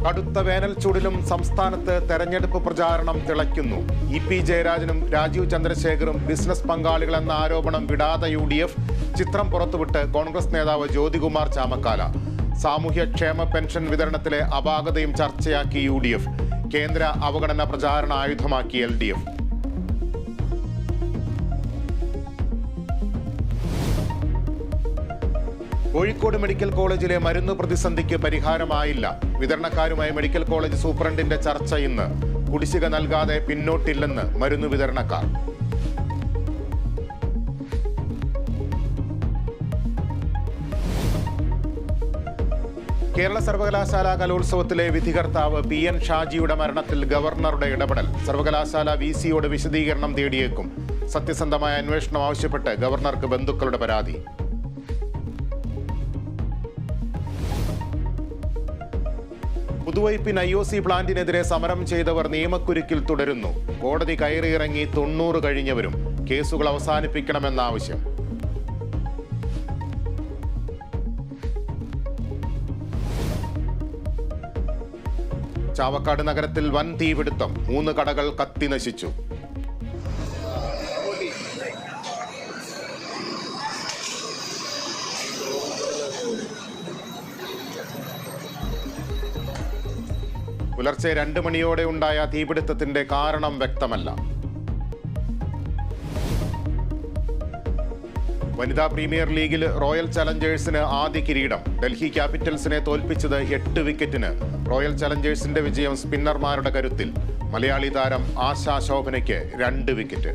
കടുത്ത വേനൽ ചൂടിലും സംസ്ഥാനത്ത് തെരഞ്ഞെടുപ്പ് പ്രചാരണം തിളയ്ക്കുന്നു. ഇ പി ജയരാജനും രാജീവ് ചന്ദ്രശേഖറും ബിസിനസ് പങ്കാളികളെന്ന ആരോപണം വിടാതെ UDF. ചിത്രം പുറത്തുവിട്ട് കോൺഗ്രസ് നേതാവ് ജ്യോതികുമാർ ചാമക്കാല. സാമൂഹ്യക്ഷേമ പെൻഷൻ വിതരണത്തിലെ അപാകതയും ചർച്ചയാക്കി UDF. കേന്ദ്ര അവഗണന പ്രചാരണ ആയുധമാക്കി LDF. കോഴിക്കോട് മെഡിക്കൽ കോളേജിലെ മരുന്ന് പ്രതിസന്ധിക്ക് പരിഹാരമായില്ല. വിതരണക്കാരുമായി മെഡിക്കൽ കോളേജ് സൂപ്രണ്ടിന്റെ ചർച്ച ഇന്ന്. കുടിശ്ശിക നൽകാതെ പിന്നോട്ടില്ലെന്ന് മരുന്ന് വിതരണക്കാർ. കേരള സർവകലാശാല കലോത്സവത്തിലെ വിധികർത്താവ് PN ഷാജിയുടെ മരണത്തിൽ ഗവർണറുടെ ഇടപെടൽ. സർവകലാശാല VC-യോട് വിശദീകരണം തേടിയേക്കും. സത്യസന്ധമായ അന്വേഷണം ആവശ്യപ്പെട്ട് ഗവർണർക്ക് ബന്ധുക്കളുടെ പരാതി. പുതുവൈപ്പിൻ IOC പ്ലാന്റിനെതിരെ സമരം ചെയ്തവർ നിയമക്കുരുക്കിൽ തുടരുന്നു. കോടതി കയറിയിറങ്ങി 90 കഴിഞ്ഞവരും. കേസുകൾ അവസാനിപ്പിക്കണമെന്ന ആവശ്യം. ചാവക്കാട് നഗരത്തിൽ വൻ തീപിടുത്തം. 3 കടകൾ കത്തി നശിച്ചു. പുലർച്ചെ 2 മണിയോടെ ഉണ്ടായ തീപിടുത്തത്തിന്റെ കാരണം വ്യക്തമല്ല. വനിതാ പ്രീമിയർ ലീഗിൽ റോയൽ ചലഞ്ചേഴ്സിന് ആദ്യ കിരീടം. ഡൽഹി ക്യാപിറ്റൽസിനെ തോൽപ്പിച്ചത് 8 വിക്കറ്റിന്. റോയൽ ചലഞ്ചേഴ്സിന്റെ വിജയം സ്പിന്നർമാരുടെ കരുത്തിൽ. മലയാളി താരം ആശാ ശോഭനയ്ക്ക് 2 വിക്കറ്റ്.